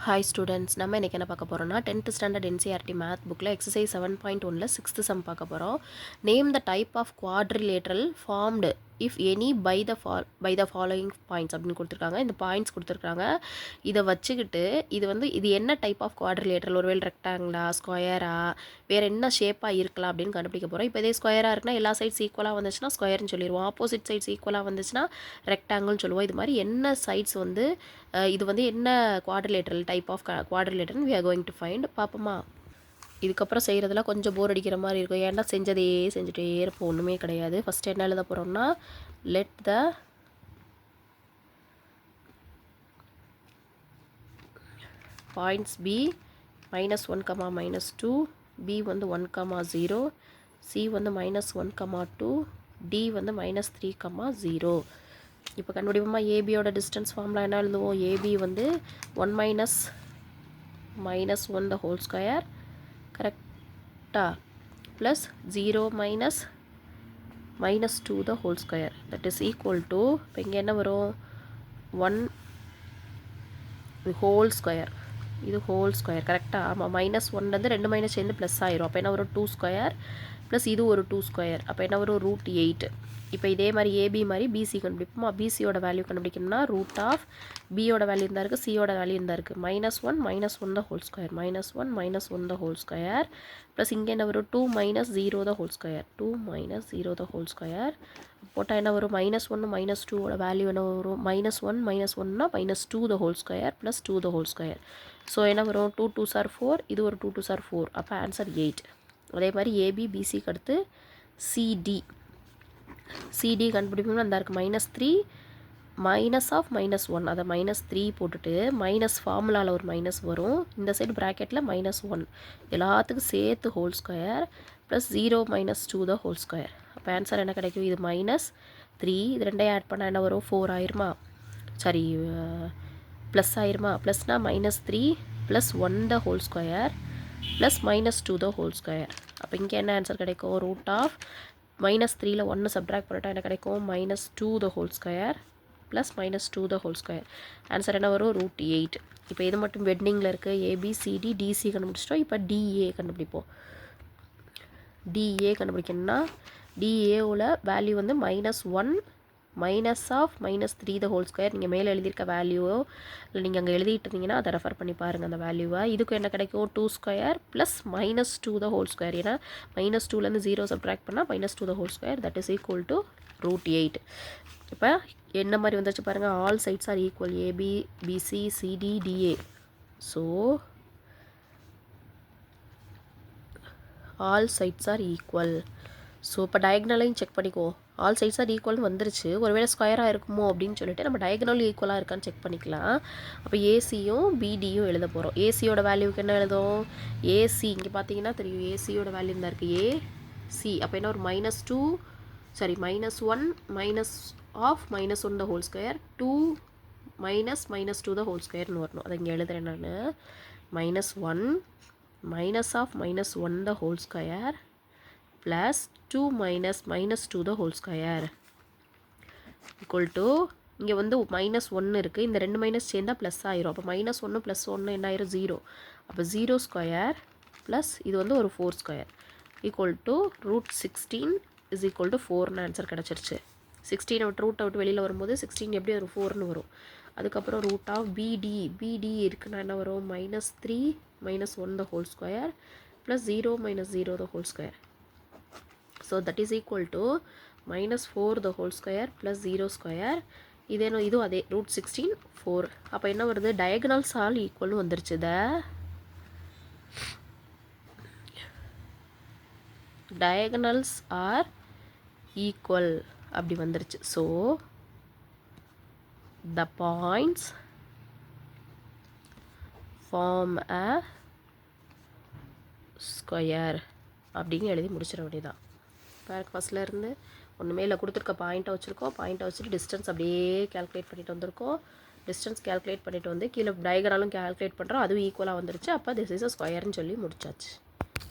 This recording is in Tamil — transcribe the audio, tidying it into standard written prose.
Hi students, நம்ம இன்னைக்கு என்ன பார்க்க போறோம்னா 10th standard NCERT math bookல exercise 7.1ல 6th sum பார்க்க போறோம். Name the type of quadrilateral formed if any by the following points அப்படின்னு கொடுத்துருக்காங்க. இந்த பாயிண்ட்ஸ் கொடுத்துருக்காங்க. இதை வச்சுக்கிட்டு இது என்ன டைப் ஆஃப் குவாட்ரிலேட்டரல், ஒருவேளை ரெக்டாங்கிளா, ஸ்கொயரா, வேறு என்ன ஷேப்பாக இருக்கலாம் அப்படின்னு கண்டுபிடிக்க போகிறோம். இப்போ இதே ஸ்கொயராக இருக்குன்னா எல்லா சைட்ஸ் ஈக்குவலாக வந்துச்சுன்னா ஸ்கொயர்னு சொல்லிடுவோம். ஆப்போசிட் சைட்ஸ் ஈக்குவலாக வந்துச்சுன்னா ரெக்டாங்கிள்னு சொல்லுவோம். இது மாதிரி என்ன சைட்ஸ் இது என்ன quadrilateral type of quadrilateral we are going to find. பார்ப்போமா? இதுக்கப்புறம் செய்கிறதுலாம் கொஞ்சம் போர் அடிக்கிற மாதிரி இருக்கும். ஏன்னா செஞ்சதே செஞ்சுட்டே இருப்போம், ஒன்றுமே கிடையாது. ஃபஸ்ட்டு என்ன எழுத போகிறோம்னா, let the points be -1, -2, b 1, 0, c -1, 2, d -3, 0. இப்போ கண்டுபிடிப்போமா? ஏபியோட டிஸ்டன்ஸ் ஃபார்முலா என்ன எழுதுவோம்? ஏபி 1 - 1 the whole square, கரெக்டாக, plus 0 - 2 the whole square, that is equal to, இப்போ இங்கே என்ன வரும்? 1 whole square, இது ஹோல் ஸ்கொயர், கரெக்டாக? ஆமாம், -1 2 மைனஸ் சேர்ந்து ப்ளஸ் ஆயிரும். அப்போ என்ன வரும்? 2 ஸ்கொயர் ப்ளஸ் இது ஒரு 2 ஸ்கொயர், அப்போ என்ன வரும்? √8. இப்போ இதே மாதிரி ஏபி மாதிரி பிசி கண்டுபிடிப்போமா? பிசியோட வேல்யூ கண்டுபிடிக்கணும்னா பியோட வேல்யூ இருந்தால் இருக்குது, சியோட வேல்யூ இருந்தால் இருக்குது. -1 - 1 the whole square, -1 - 1 the whole square, plus இங்கே என்ன வரும்? 2 - 0 the whole square, 2 - 0 the whole square. போட்டால் என்ன வரும்? -1 - 2ஓட வேல்யூ என்ன வரும்? -1 - 1னா -2 the whole square plus 2 the whole square. So என்ன வரும்? 2 2s are 4, இது ஒரு 2 2s are 4, அப்போ ஆன்சர் 8. அதே மாதிரி ஏபி பிசிக்கு அடுத்து சிடி கண்டுபிடிப்போம்னா அந்த இருக்குது -3 -1, அதை -3 போட்டுட்டு மைனஸ் ஃபார்முலாவில் ஒரு மைனஸ் வரும், இந்த சைடு ப்ராக்கெட்டில் -1, எல்லாத்துக்கும் சேர்த்து whole square plus 0 - 2 the whole square. அப்போ ஆன்சர் என்ன கிடைக்கும்? இது -3, இது ரெண்டையும் ஆட் பண்ணால் என்ன வரும்? 4 ஆயிருமா? சரி, ப்ளஸ் ஆயிருமா? ப்ளஸ்னால் -3 + 1 the whole square plus -2 the whole square. அப்போ இங்கே என்ன ஆன்சர் கிடைக்கும்? -3ல் 1 சப்ட்ராக்ட் பண்ணிட்டா என்ன கிடைக்கும்? -2 the whole square plus -2 the whole square. Answer என்ன வரும்? √8. இப்போ இது மட்டும் வெட்டிங்கில் இருக்குது. ஏபிசிடி டிசி கண்டுபிடிச்சிட்டோம். இப்போ டிஏ கண்டுபிடிப்போம். டிஏ கண்டுபிடிக்கணும்னா டிஏவில் வேல்யூ -1 -3 the whole square. நீங்கள் மேலே எழுதியிருக்க வேல்யூவோ இல்லை நீங்கள் அங்கே எழுதிட்டு இருந்தீங்கன்னா அதை ரெஃபர் பண்ணி பாருங்கள் அந்த வேல்யூவை. இதுக்கு என்ன கிடைக்கும்? 2 square plus -2 the whole square. ஏன்னா -2லேருந்து 0 சப்ட்ராக்ட் பண்ணால் -2 the whole square, that is equal to √8. இப்போ என்ன மாதிரி வந்துச்சு பாருங்கள்? All sides are equal, AB BC CD DA. So all sides are equal. So இப்போ டயக்னலையும் செக் பண்ணிக்குவோம். ஆல் சைட்ஸ் ஆர் ஈக்குவல்னு வந்துருச்சு. ஒருவேளை ஸ்கொயராக இருக்குமோ அப்படின்னு சொல்லிட்டு நம்ம டயக்னலும் ஈக்குவலாக இருக்கான்னு செக் பண்ணிக்கலாம். அப்போ ஏசியும் பிடியும் எழுத போகிறோம். ஏசியோட வேல்யூக்கு என்ன எழுதும்? ஏசி இங்கே பார்த்தீங்கன்னா தெரியும், ஏசியோட வேல்யூ தான் இருக்குது, ஏசி. அப்போ என்ன ஒரு -1 -1 the whole square, 2 -2 the whole squareன்னு வரணும். அதை இங்கே எழுதுறேன் நான். -1 -1 the whole square plus 2 -2 the whole square equal to, இங்கே -1 இருக்குது, இந்த 2 மைனஸ் சேர்ந்தால் ப்ளஸ் ஆயிரும். அப்போ -1 + 1 என்ன ஆயிரும்? 0. அப்போ 0 ஸ்கொயர் ப்ளஸ் இது ஒரு 4 square equal to √16 is equal to 4ன்னு ஆன்சர் கிடச்சிருச்சு. 16 ரூட் அவுட் வெளியில் வரும்போது 16 எப்படி வரும்? 4ன்னு வரும். அதுக்கப்புறம் பிடி இருக்குன்னா என்ன வரும்? -3 - 1 the whole square plus 0 - 0 the whole square. So that is equal to -4 the whole square plus 0 square. இதுவும் அதே √16 4. அப்போ என்ன வருது? டயகனல்ஸ் ஆல் ஈக்குவல்னு வந்துருச்சு. டயகனல்ஸ் ஆர் ஈக்குவல் அப்படி வந்துருச்சு. So the points form a square அப்படின்னு எழுதி முடிச்சிட வேண்டியதான். பாருங்க, ஃபஸ்ட்டில் இருந்து ஒன்றுமே இல்லை, கொடுத்துருக்க பாயிண்ட்டை வச்சுருக்கோம். பாயிண்ட்டை வச்சுட்டு டிஸ்டன்ஸ் அப்படியே கேல்குலேட் பண்ணிட்டு வந்திருக்கோம். டிஸ்டன்ஸ் கேல்குலேட் பண்ணிட்டு கீழே டயகனலும் கேல்குலேட் பண்ணுறோம், அதுவும் ஈக்குவலாக வந்துருச்சு. அப்போ திஸ் இஸ் அ ஸ்கொயர்னு சொல்லி முடிச்சாச்சு.